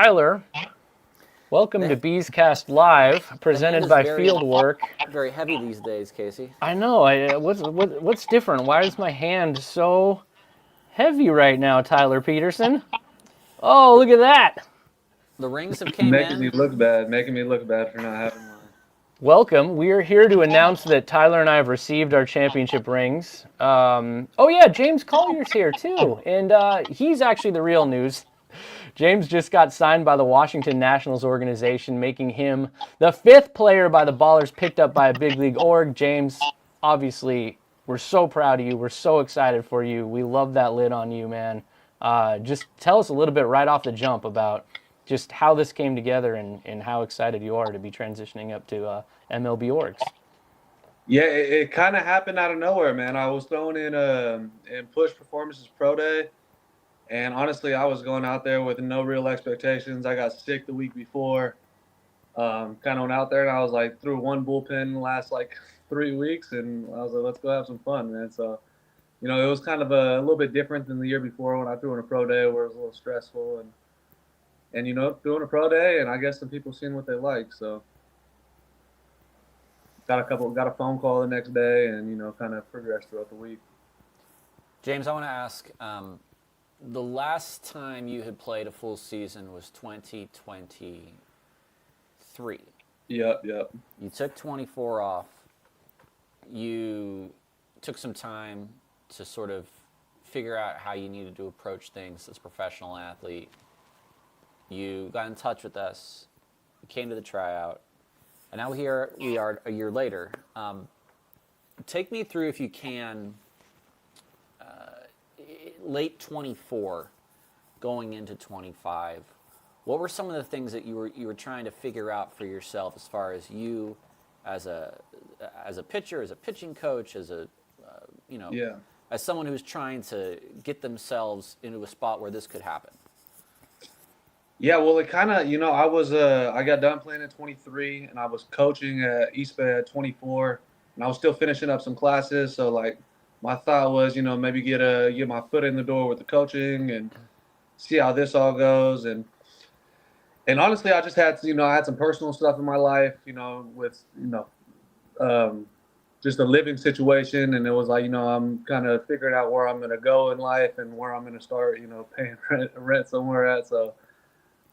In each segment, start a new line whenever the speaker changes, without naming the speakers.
Tyler. Welcome to Bees Cast Live, presented by Fieldwork.
Very heavy these days, Casey.
I know. What's different? Why is my hand so heavy right now, Tyler Petersen? Oh, look at that.
The rings have came
Making
in.
me look bad. Making me look bad for not having one.
Welcome. We are here to announce that Tyler and I have received our championship rings. Oh yeah, James Colyer's here too, and he's actually the real news. James just got signed by the Washington Nationals organization, making him the 5th player by the Ballers picked up by a big league org. James, obviously, we're so proud of you. We're so excited for you. We love that lid on you, man. Just tell us a little bit right off the jump about just how this came together and how excited you are to be transitioning up to MLB orgs.
Yeah, it kind of happened out of nowhere, man. I was thrown in Push Performances Pro Day, and honestly, I was going out there with no real expectations. I got sick the week before. Kind of went out there, and I was like, threw one bullpen in the last like 3 weeks, and I was like, let's go have some fun, man. So, it was kind of a little bit different than the year before when I threw in a pro day, where it was a little stressful, and doing a pro day, and I guess some people seeing what they like, so. Got a phone call the next day, and kind of progressed throughout the week.
James, I want to ask, the last time you had played a full season was 2023.
Yep.
You took 24 off. You took some time to sort of figure out how you needed to approach things as a professional athlete. You got in touch with us. You came to the tryout. And now here we are a year later. Take me through, if you can, late 24, going into 25. What were some of the things that you were trying to figure out for yourself, as far as you, as a pitcher, as a pitching coach, as as someone who's trying to get themselves into a spot where this could happen?
Yeah, well, it kind of, I got done playing at 23, and I was coaching at East Bay at 24, and I was still finishing up some classes. So, like, my thought was, maybe get my foot in the door with the coaching and see how this all goes. And honestly, I just had, I had some personal stuff in my life, with, just a living situation, and it was like, I'm kind of figuring out where I'm going to go in life and where I'm going to start, paying rent somewhere at. So.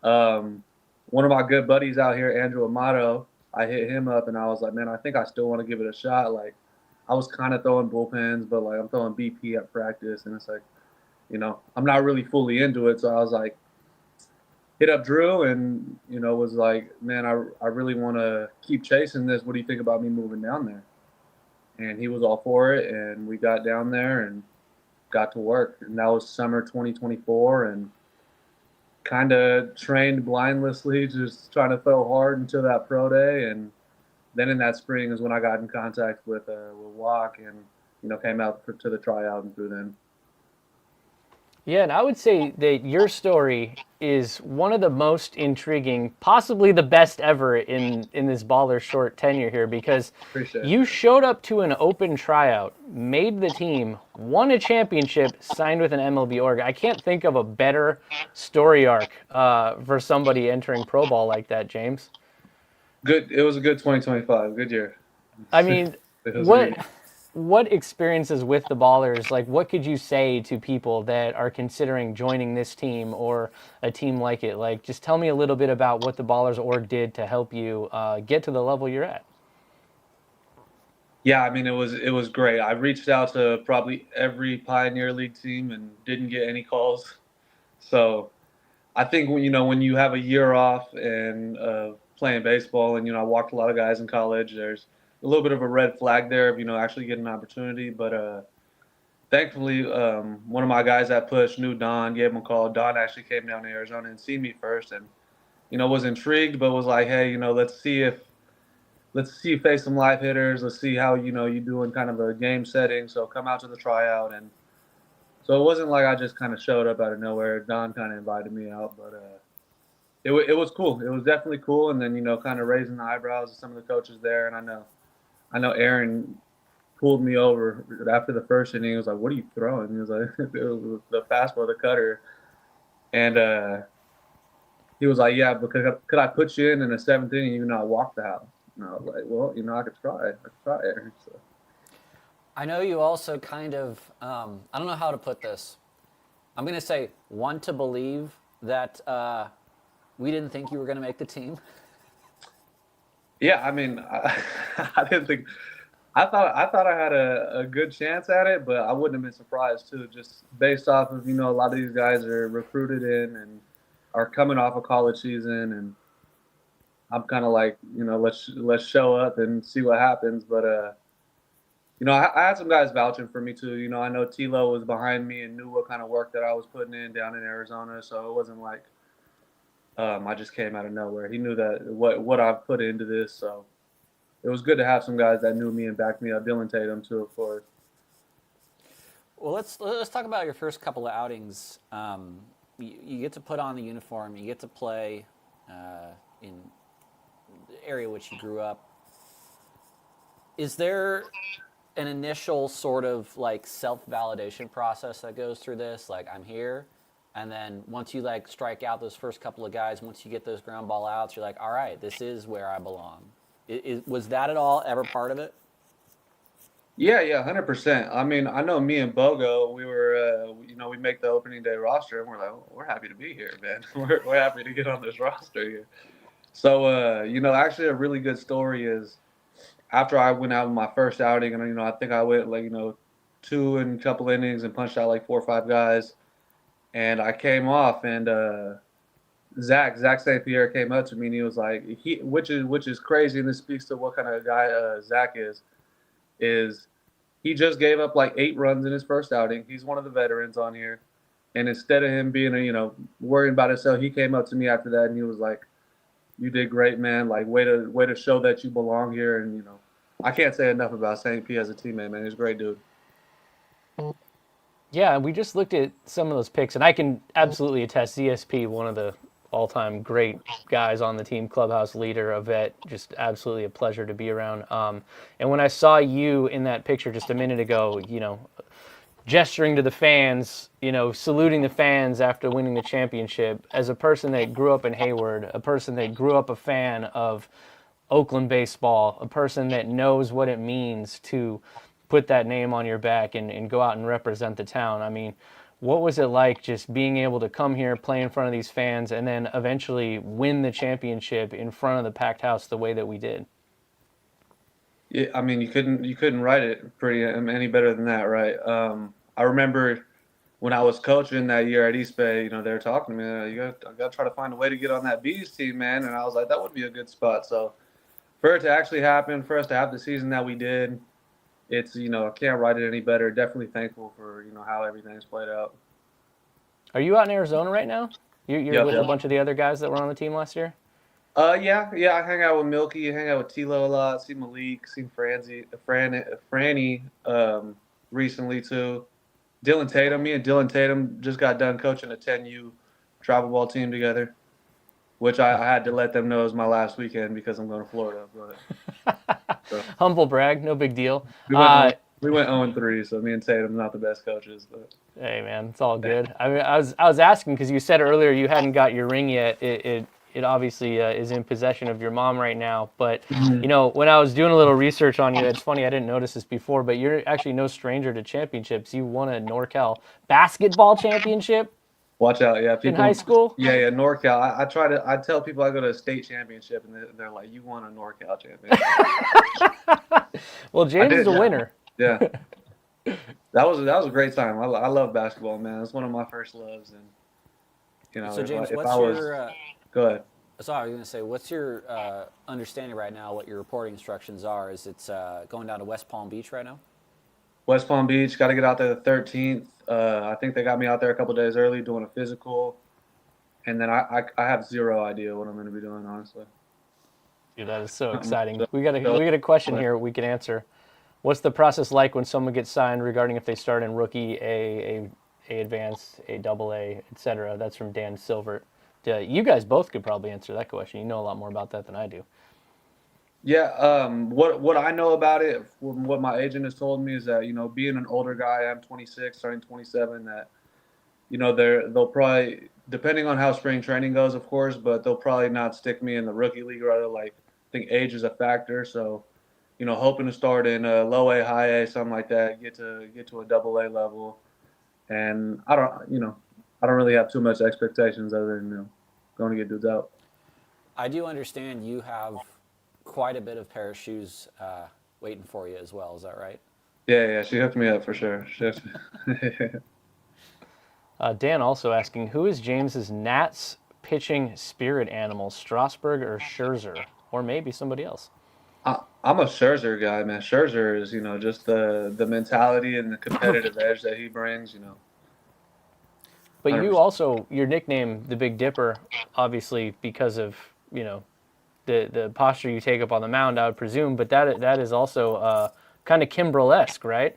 One of my good buddies out here, Andrew Amato, I hit him up and I was like, man, I think I still want to give it a shot. Like, I was kind of throwing bullpens, but like I'm throwing BP at practice, and it's like, I'm not really fully into it. So I was like, hit up Drew and, was like, man, I really want to keep chasing this. What do you think about me moving down there? And he was all for it, and we got down there and got to work. And that was summer 2024, and kind of trained blindlessly, just trying to throw hard until that pro day. And then in that spring is when I got in contact with Walk and, came out to the tryout and threw then.
Yeah, and I would say that your story is one of the most intriguing, possibly the best ever in this Baller's short tenure here, because you showed up to an open tryout, made the team, won a championship, signed with an MLB org. I can't think of a better story arc for somebody entering pro ball like that, James.
Good. It was a good 2025. Good year.
I mean, what experiences with the Ballers, like what could you say to people that are considering joining this team or a team like it? Like, just tell me a little bit about what the Ballers org did to help you get to the level you're at.
Yeah, I mean, it was great. I reached out to probably every Pioneer League team and didn't get any calls. So I think when you have a year off and playing baseball, and I walked a lot of guys in college, there's a little bit of a red flag there of actually getting an opportunity. But thankfully, one of my guys at Push knew Don, gave him a call. Don actually came down to Arizona and seen me first, and was intrigued, but was like, hey, let's see you face some live hitters. Let's see how you do in kind of a game setting. So come out to the tryout. And so it wasn't like I just kind of showed up out of nowhere. Don kind of invited me out, but it was cool. It was definitely cool. And then kind of raising the eyebrows of some of the coaches there. And I know Aaron pulled me over after the first inning. He was like, "What are you throwing?" He was like, "It was the fastball, the cutter." And he was like, yeah, because could I put you in the seventh inning, you not walk the house? And I was like, well, I could try. I could try it. So.
I know you also kind of, I don't know how to put this. I'm going to say, want to believe that we didn't think you were going to make the team.
Yeah, I mean, I didn't think. I thought I had a good chance at it, but I wouldn't have been surprised too, just based off of a lot of these guys are recruited in and are coming off a college season, and I'm kind of like let's show up and see what happens. But I had some guys vouching for me too. I know Tilo was behind me and knew what kind of work that I was putting in down in Arizona, so it wasn't like I just came out of nowhere. He knew that what I've put into this, so. It was good to have some guys that knew me and backed me up. Dylan Tatum, too, of course.
Well, let's talk about your first couple of outings. You get to put on the uniform. You get to play in the area which you grew up. Is there an initial sort of like self-validation process that goes through this? Like, I'm here. And then once you like strike out those first couple of guys, once you get those ground ball outs, you're like, all right, this is where I belong. Was that at all ever part of it?
Yeah, 100%. I mean, I know me and Bogo, we were, we make the opening day roster, and we're like, we're happy to be here, man. We're happy to get on this roster here. So, actually, a really good story is after I went out in my first outing, and I think I went like 2 and a couple innings and punched out like 4 or 5 guys, and I came off and. Zach St. Pierre came up to me and he was like, which is crazy, and this speaks to what kind of guy Zach is he just gave up like 8 runs in his first outing. He's one of the veterans on here, and instead of him being worrying about himself, he came up to me after that and he was like, "You did great, man. Like way to show that you belong here." And I can't say enough about St. Pierre as a teammate, man. He's a great dude.
Yeah, we just looked at some of those picks, and I can absolutely attest. ZSP, one of the all-time great guys on the team, clubhouse leader, a vet, just absolutely a pleasure to be around. And when I saw you in that picture just a minute ago, gesturing to the fans, saluting the fans after winning the championship, as a person that grew up in Hayward, a person that grew up a fan of Oakland baseball, a person that knows what it means to put that name on your back and go out and represent the town. I mean, what was it like just being able to come here, play in front of these fans, and then eventually win the championship in front of the packed house the way that we did?
Yeah, I mean, you couldn't write it any better than that, right? I remember when I was coaching that year at East Bay, they were talking to me, I got to try to find a way to get on that Bees team, man. And I was like, that would be a good spot. So for it to actually happen, for us to have the season that we did, it's, I can't write it any better. Definitely thankful for, how everything's played out.
Are you out in Arizona right now? You're
Yep.
with a bunch of the other guys that were on the team last year?
Yeah. I hang out with Milky, hang out with Tilo a lot, see Malik, seen Franny recently too. Dylan Tatum, me and Dylan Tatum just got done coaching a 10U travel ball team together, which I had to let them know is my last weekend because I'm going to Florida.
So. Humble brag, no big deal.
We went 0-3, so me and Tatum not the best coaches, but
hey man, it's all good. I mean, I was asking because you said earlier you hadn't got your ring yet. It obviously is in possession of your mom right now. But when I was doing a little research on you, it's funny, I didn't notice this before, but you're actually no stranger to championships. You won a NorCal basketball championship.
Watch out, yeah. People,
in high school?
Yeah, NorCal. I tell people I go to a state championship, and they're like, "You won a NorCal championship."
Well, James is a winner.
Yeah, that was a great time. I love basketball, man. It's one of my first loves, and
So James,
go ahead.
So I was going to say, what's your understanding right now? What your reporting instructions are? Is it going down to West Palm Beach right now?
West Palm Beach, got to get out there the 13th. I think they got me out there a couple days early doing a physical, and then I have zero idea what I'm going to be doing, honestly.
Dude, that is so exciting. We got a question here we can answer. What's the process like when someone gets signed regarding if they start in rookie, A advanced, A double A, etc.? That's from Dan Silvert. You guys both could probably answer that question. You know a lot more about that than I do.
Yeah, what I know about it, what my agent has told me is that, being an older guy, I'm 26, starting 27, that, they'll probably depending on how spring training goes, of course, but they'll probably not stick me in the rookie league. Rather, like I think age is a factor. So, hoping to start in a low A, high A, something like that. Get to a double A level, and I don't really have too much expectations other than going to get dudes out.
I do understand you have quite a bit of pair of shoes waiting for you as well. Is that right?
Yeah, yeah, she hooked me up for sure.
Dan also asking, who is James's Nats pitching spirit animal, Strasburg or Scherzer? Or maybe somebody else.
I'm a Scherzer guy, man. Scherzer is, just the mentality and the competitive edge that he brings,
But you
100%.
also, your nickname, the Big Dipper, obviously because of, the posture you take up on the mound, I would presume. But that is also kind of Kimbrel-esque, right?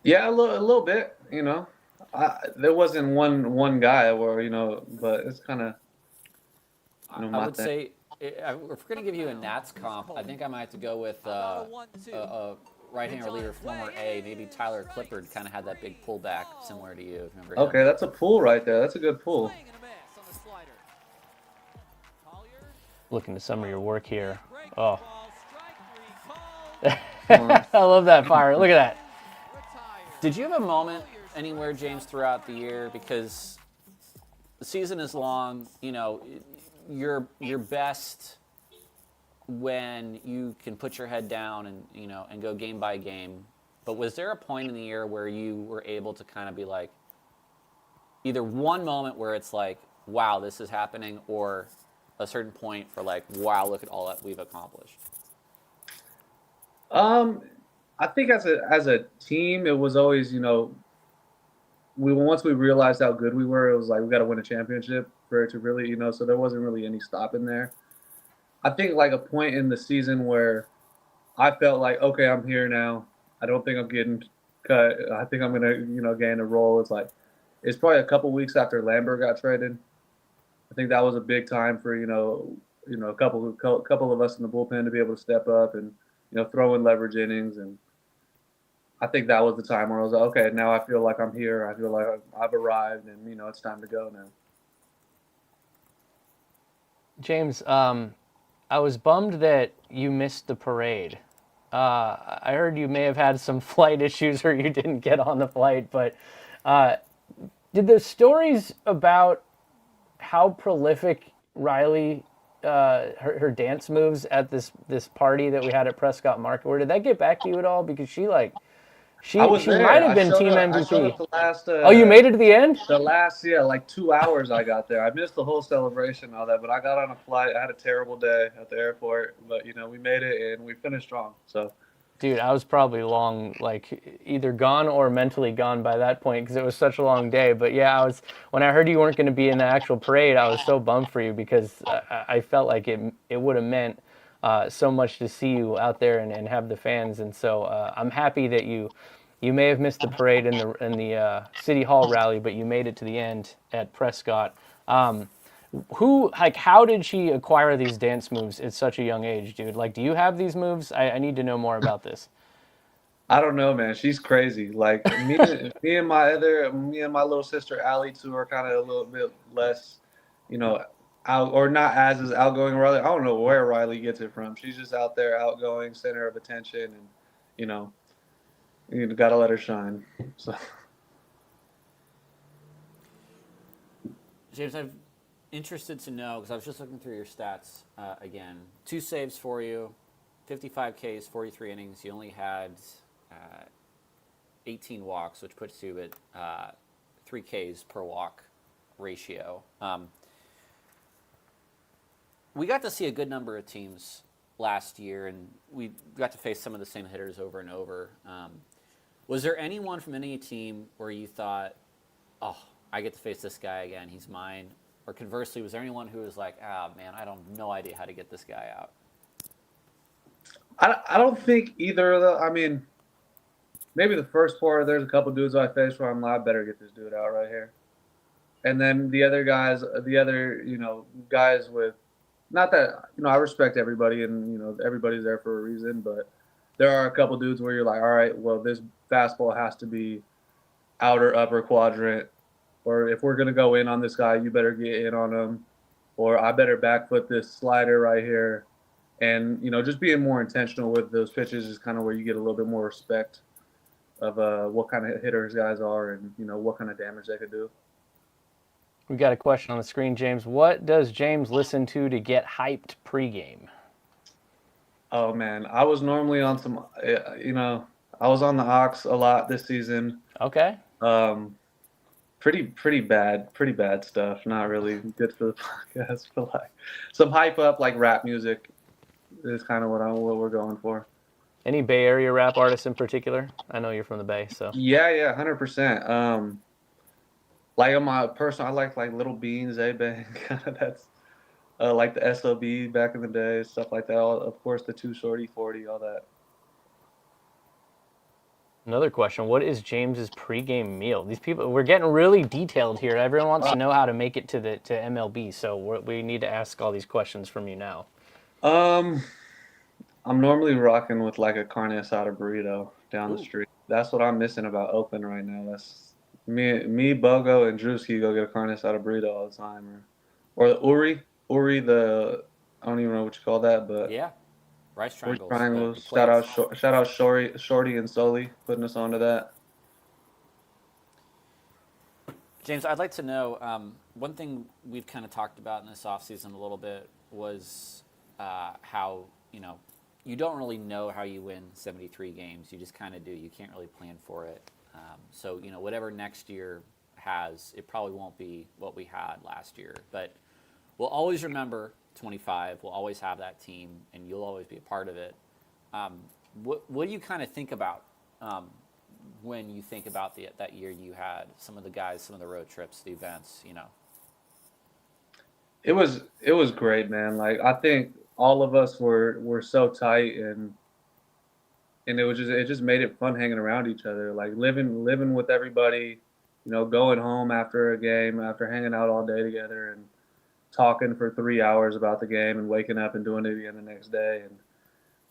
Yeah, a little bit, there wasn't one guy where, but it's kind of,
I
my
would
thing.
say if we're going to give you a Nats comp, I think I might have to go with a right-hand reliever, former A. Maybe Tyler Clippard kind of had that big pullback, similar to you. If you remember him.
Okay, that's a pull right there. That's a good pull.
Looking at some of your work here. Oh,
Uh,
I love that fire. Look at that.
Did you have a moment anywhere, James, throughout the year? Because the season is long. You're best when you can put your head down and go game by game. But was there a point in the year where you were able to kind of be like, either one moment where it's like, wow, this is happening, or a certain point for like, wow, look at all that we've accomplished?
Um, I think as a team, it was always, once we realized how good we were, it was like we got to win a championship for it to really, so there wasn't really any stopping there. I think like a point in the season where I felt like, okay, I'm here now. I don't think I'm getting cut. I think I'm gonna, gain a role. It's probably a couple weeks after Lambert got traded. I think that was a big time for a couple of us in the bullpen to be able to step up and throw in leverage innings, and I think that was the time where I was like, okay, now I feel like I'm here. I feel like I've arrived, and it's time to go now.
James, I was bummed that you missed the parade. I heard you may have had some flight issues or you didn't get on the flight, but did the stories about how prolific Riley, her dance moves at this party that we had at Prescott Market, where did that get back to you at all? Because she
I was
might
there.
have been team
I showed
MVP.
up the last.
Oh, you made it to the end?
The last, yeah, like 2 hours I got there. I missed the whole celebration and all that, but I got on a flight. I had a terrible day at the airport, but we made it and we finished strong. So,
Dude, I was probably long, like either gone or mentally gone by that point because it was such a long day. But yeah, when I heard you weren't going to be in the actual parade, I was so bummed for you because I felt like it would have meant so much to see you out there and have the fans. And so I'm happy that you may have missed the parade in the City Hall rally, but you made it to the end at Prescott. How did she acquire these dance moves at such a young age, dude? Like, do you have these moves? I need to know more about this.
I don't know, man. She's crazy. Like me and my little sister Allie too are kind of a little bit less, you know, out or not as outgoing. Riley, I don't know where Riley gets it from. She's just out there, outgoing, center of attention, and you know, you gotta let her shine. So
James, I'm interested to know, because I was just looking through your stats again. 2 saves for you, 55 Ks, 43 innings. You only had 18 walks, which puts you at 3 Ks per walk ratio. We got to see a good number of teams last year, and we got to face some of the same hitters over and over. Was there anyone from any team where you thought, oh, I get to face this guy again, he's mine? Or conversely, was there anyone who was like, man, I don't no idea how to get this guy out?
I don't think either of the. I mean, maybe the first 4. There's a couple dudes I faced where I'm like, I better get this dude out right here. And then the other guys, guys with, not that I respect everybody and everybody's there for a reason, but there are a couple dudes where you're like, all right, well this fastball has to be outer upper quadrant, or if we're gonna go in on this guy, you better get in on him, or I better back foot this slider right here, and just being more intentional with those pitches is kind of where you get a little bit more respect of what kind of hitters guys are, and what kind of damage they could do.
We got a question on the screen, James. What does James listen to get hyped pregame?
Oh man, I was normally on some, I was on the Ox a lot this season.
Okay.
Pretty bad stuff. Not really good for the podcast, but like some hype up, like rap music, is kind of what we're going for.
Any Bay Area rap artists in particular? I know you're from the Bay, so.
Yeah, 100%. Like on my personal, I like Little Beans, A-Bang, kind of that's like the SOB back in the day, stuff like that. Of course, the Too Shorty 40, all that.
Another question: what is James's pregame meal? These people, we're getting really detailed here. Everyone wants to know how to make it to MLB, so we need to ask all these questions from you now.
I'm normally rocking with like a carne asada burrito down the street. That's what I'm missing about Oakland right now. That's me, Bogo, and Drewski go get a carne asada burrito all the time, or the Uri, I don't even know what you call that, but
yeah, rice triangles.
Triangles. Shout out, Shorty and Sully putting us onto that.
James, I'd like to know, one thing we've kind of talked about in this offseason a little bit was how, you don't really know how you win 73 games. You just kind of do. You can't really plan for it. So, whatever next year has, it probably won't be what we had last year. But we'll always remember 25. We'll always have that team, and you'll always be a part of it. What do you kind of think about when you think about that year you had, some of the guys, some of the road trips, the events,
It was great, man. Like, I think all of us were so tight, and it just made it fun hanging around each other, like living with everybody, going home after a game, after hanging out all day together and talking for 3 hours about the game, and waking up and doing it again the next day.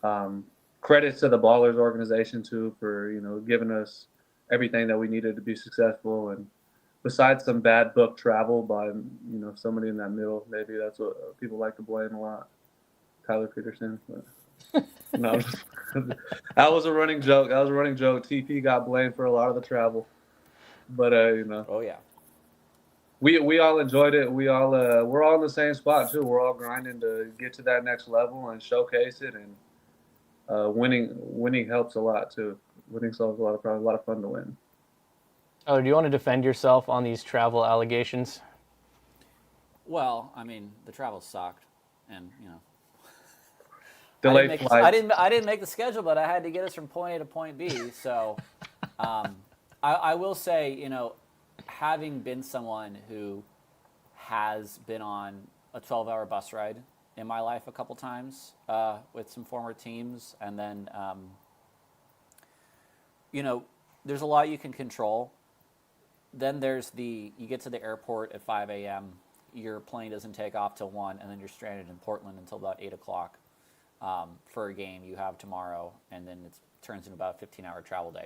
And credits to the Ballers organization too for giving us everything that we needed to be successful. And besides some bad book travel by somebody in that middle, maybe that's what people like to blame a lot, Tyler Petersen. But no, that was a running joke. TP got blamed for a lot of the travel, but
Oh yeah.
We all enjoyed it. We're all in the same spot too. We're all grinding to get to that next level and showcase it. And winning helps a lot too. Winning solves a lot of problems. A lot of fun to win.
Oh, do you want to defend yourself on these travel allegations?
Well, I mean, the travel sucked, and
Delayed flight.
I didn't make the schedule, but I had to get us from point A to point B. So, I will say, having been someone who has been on a 12-hour bus ride in my life a couple times with some former teams, and then, there's a lot you can control. Then there's you get to the airport at 5 a.m., your plane doesn't take off till 1, and then you're stranded in Portland until about 8 o'clock for a game you have tomorrow, and then it turns into about a 15-hour travel day.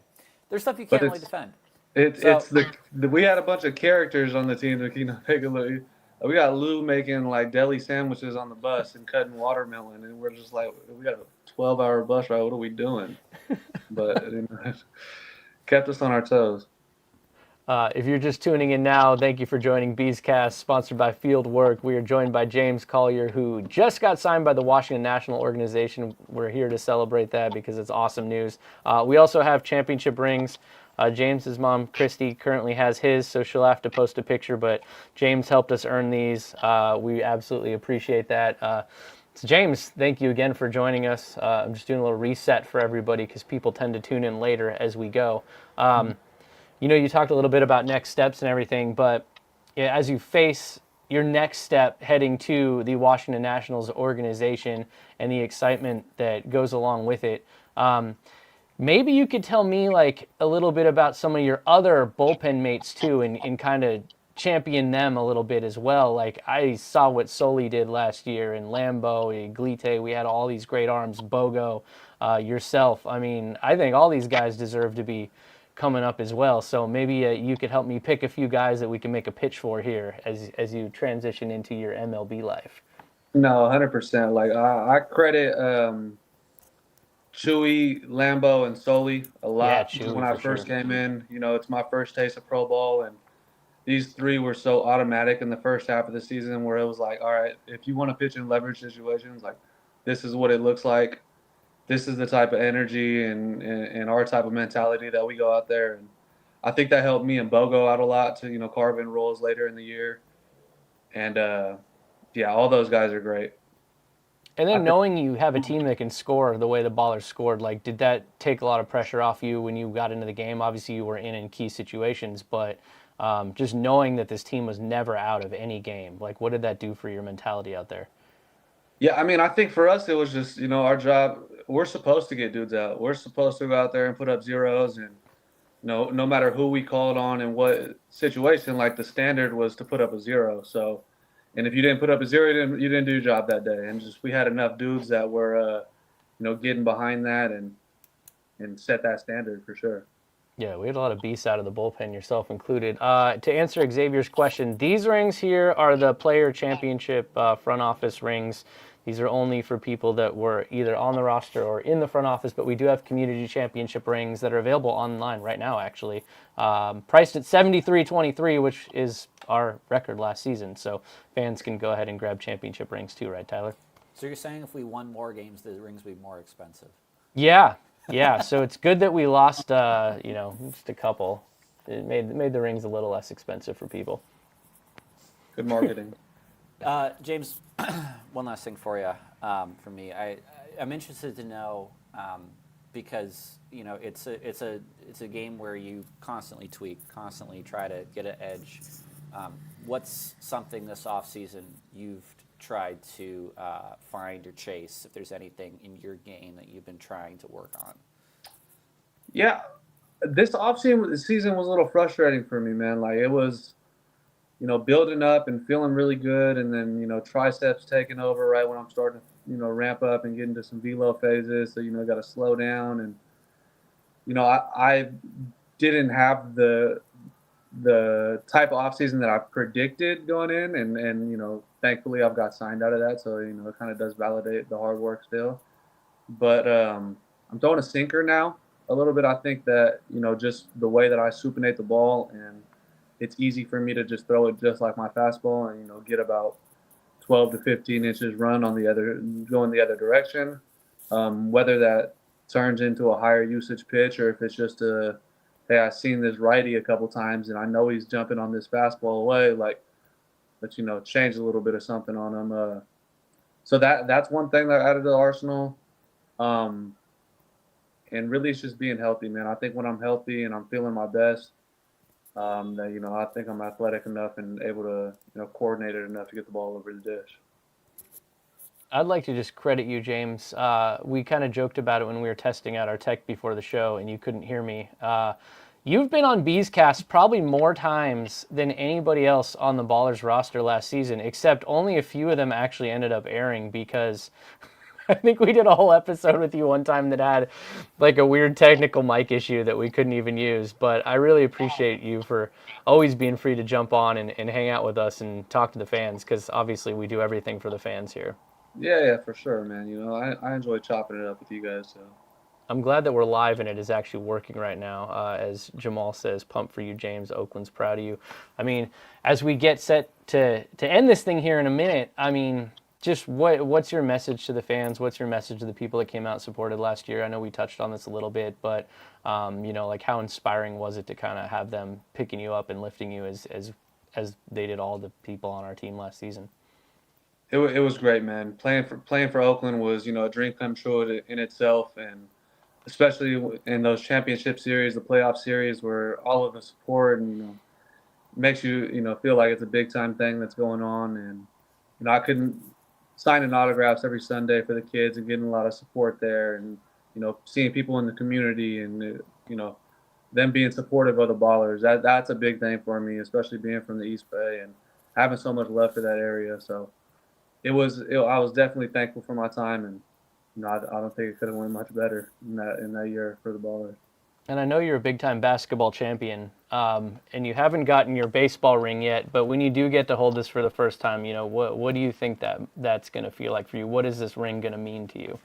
There's stuff you can't really defend.
We had a bunch of characters on the team that take a look. We got Lou making like deli sandwiches on the bus and cutting watermelon, and we're just like, we got a 12-hour bus ride. What are we doing? But kept us on our toes.
If you're just tuning in now, thank you for joining Beescast, sponsored by Fieldwork. We are joined by James Colyer, who just got signed by the Washington National Organization. We're here to celebrate that because it's awesome news. We also have championship rings. James's mom, Christy, currently has his, so she'll have to post a picture, but James helped us earn these. We absolutely appreciate that. So James, thank you again for joining us. I'm just doing a little reset for everybody because people tend to tune in later as we go. You talked a little bit about next steps and everything, but as you face your next step heading to the Washington Nationals organization and the excitement that goes along with it, maybe you could tell me like a little bit about some of your other bullpen mates too, and kind of champion them a little bit as well. Like I saw what Soli did last year, and Lambo, Iglite, we had all these great arms, Bogo, yourself. I mean, I think all these guys deserve to be coming up as well. So maybe you could help me pick a few guys that we can make a pitch for here as you transition into your MLB life.
No, 100%. Like I credit Chewy, Lambo, and Soli a
Yeah,
lot.
Chewy
When I
for
first
sure.
came in, it's my first taste of pro ball, and these three were so automatic in the first half of the season where it was like, all right, if you want to pitch in leverage situations, like this is what it looks like. This is the type of energy and our type of mentality that we go out there. And I think that helped me and Bogo out a lot to, carve in roles later in the year. And yeah, all those guys are great.
And
I
then
think,
knowing you have a team that can score the way the Ballers scored, like, did that take a lot of pressure off you when you got into the game? Obviously, you were in key situations, but just knowing that this team was never out of any game, like, what did that do for your mentality out there?
yeah, I mean, I think for us, it was just, our job. We're supposed to get dudes out. We're supposed to go out there and put up zeros. And, no matter who we called on and what situation, like the standard was to put up a zero. So, and if you didn't put up a zero, you didn't do your job that day. And just we had enough dudes that were, getting behind that and set that standard for sure.
Yeah, we had a lot of beasts out of the bullpen, yourself included. To answer Xavier's question, these rings here are the player championship front office rings. These are only for people that were either on the roster or in the front office, but we do have community championship rings that are available online right now, actually. Priced at $73.23, which is our record last season. So fans can go ahead and grab championship rings too, right, Tyler?
So you're saying if we won more games, the rings would be more expensive?
Yeah, yeah. So it's good that we lost, just a couple. It made the rings a little less expensive for people.
Good marketing.
James, one last thing for you, for me. I'm interested to know because it's a game where you constantly tweak, constantly try to get an edge. What's something this off season you've tried to find or chase? If there's anything in your game that you've been trying to work on.
Yeah, this season was a little frustrating for me, man. Like it was, building up and feeling really good, and then triceps taking over right when I'm starting to ramp up and get into some velo phases. So got to slow down, and I didn't have the type of offseason that I predicted going in, and thankfully I've got signed out of that, so it kind of does validate the hard work still. But I'm throwing a sinker now a little bit. I think that just the way that I supinate the ball, and it's easy for me to just throw it just like my fastball, and get about 12 to 15 inches run on going the other direction. Whether that turns into a higher usage pitch or if it's just hey, I've seen this righty a couple times and I know he's jumping on this fastball away, like let's change a little bit of something on him. So that's one thing that I added to the arsenal. And really, it's just being healthy, man. I think when I'm healthy and I'm feeling my best, that I think I'm athletic enough and able to coordinated enough to get the ball over the dish.
I'd like to just credit you, James. We kind of joked about it when we were testing out our tech before the show, and you couldn't hear me. You've been on Beescast probably more times than anybody else on the Ballers roster last season, except only a few of them actually ended up airing because I think we did a whole episode with you one time that had like a weird technical mic issue that we couldn't even use. But I really appreciate you for always being free to jump on and hang out with us and talk to the fans, because obviously we do everything for the fans here.
Yeah, for sure, man. I enjoy chopping it up with you guys. So.
I'm glad that we're live and it is actually working right now. As Jamal says, pumped for you, James. Oakland's proud of you. I mean, as we get set to end this thing here in a minute, I mean, just what's your message to the fans? What's your message to the people that came out and supported last year? I know we touched on this a little bit, but like how inspiring was it to kind of have them picking you up and lifting you as they did all the people on our team last season?
It was great, man. Playing for Oakland was a dream come true in itself, and especially in those championship series, the playoff series, where all of the support and makes you feel like it's a big time thing that's going on. And I couldn't signing autographs every Sunday for the kids and getting a lot of support there, and seeing people in the community and them being supportive of the Ballers. That's a big thing for me, especially being from the East Bay and having so much love for that area. So I was definitely thankful for my time, and I don't think it could have went much better in that year for the Ballers.
And I know you're a big-time basketball champion, and you haven't gotten your baseball ring yet. But when you do get to hold this for the first time, what do you think that's going to feel like for you? What is this ring going to mean to you?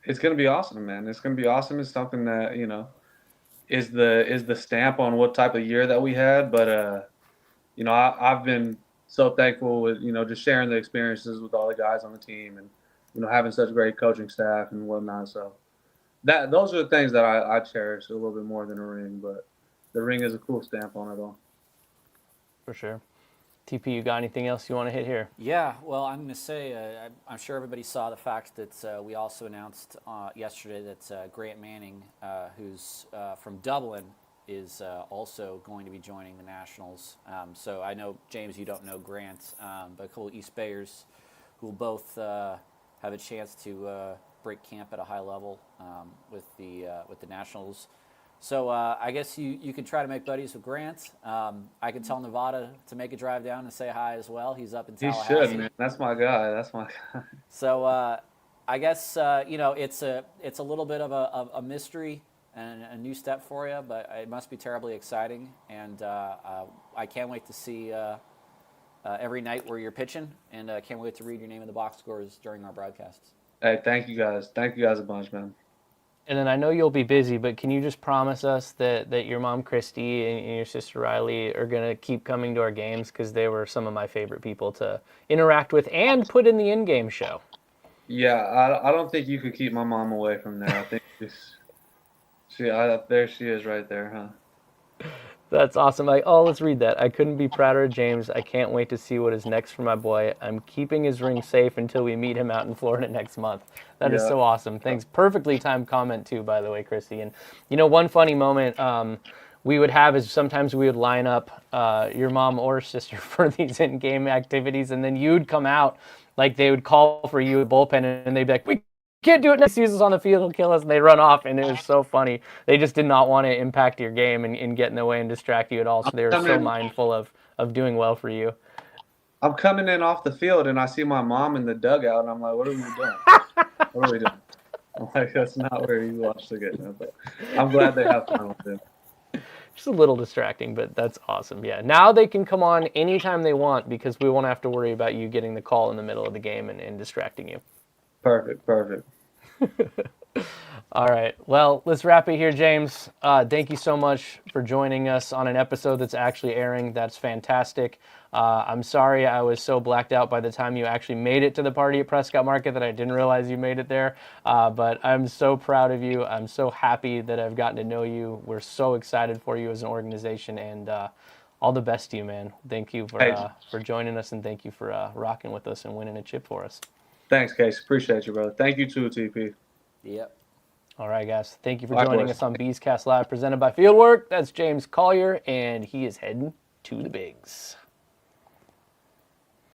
It's gonna be awesome, man. It's gonna be awesome. It's something that is the stamp on what type of year that we had. But I've been so thankful with just sharing the experiences with all the guys on the team, and having such great coaching staff and whatnot. So those are the things that I cherish a little bit more than a ring. But the ring is a cool stamp on it all.
For sure. TP, you got anything else you want to hit here?
Yeah, well, I'm going to say I'm sure everybody saw the fact that we also announced yesterday that Grant Manning, who's from Dublin, is also going to be joining the Nationals. So I know, James, you don't know Grant, but a couple of East Bayers who will both have a chance to break camp at a high level with the Nationals. So I guess you could try to make buddies with Grant. I could tell Nevada to make a drive down and say hi as well. He's up in
He
Tallahassee.
should, man. That's my guy. That's my guy.
So I guess it's a little bit of a mystery and a new step for you, but it must be terribly exciting. And I can't wait to see every night where you're pitching, and can't wait to read your name in the box scores during our broadcasts.
Hey, thank you guys. Thank you guys a bunch, man.
And then I know you'll be busy, but can you just promise us that your mom, Christy, and your sister, Riley, are going to keep coming to our games? Because they were some of my favorite people to interact with and put in the in-game show.
Yeah, I don't think you could keep my mom away from there. I think there she is right there, huh?
That's awesome. Let's read that. I couldn't be prouder of James. I can't wait to see what is next for my boy. I'm keeping his ring safe until we meet him out in Florida next month. That is so awesome. Thanks. Perfectly timed comment too, by the way, Christy. And one funny moment we would have is sometimes we would line up your mom or sister for these in-game activities, and then you'd come out, like they would call for you at bullpen, and they'd be like, "We can't do it next. Use us on the field, it'll kill us," and they run off, and it was so funny. They just did not want to impact your game and get in the way and distract you at all, so they were so mindful of doing well for you.
I'm coming in off the field, and I see my mom in the dugout, and I'm like, what are we doing? What are we doing? I'm like, that's not where you watch the game. But I'm glad they have fun with it.
Just a little distracting, but that's awesome. Yeah, now they can come on anytime they want because we won't have to worry about you getting the call in the middle of the game and distracting you.
Perfect.
All right. Well, let's wrap it here, James. Thank you so much for joining us on an episode that's actually airing. That's fantastic. I'm sorry I was so blacked out by the time you actually made it to the party at Prescott Market that I didn't realize you made it there. But I'm so proud of you. I'm so happy that I've gotten to know you. We're so excited for you as an organization, and all the best to you, man. Thank you for joining us, and thank you for rocking with us and winning a chip for us.
Thanks, Case. Appreciate you, brother. Thank you too, TP.
Yep.
All right, guys. Thank you for joining us on Beescast Live, presented by Fieldwork. That's James Colyer, and he is heading to the bigs.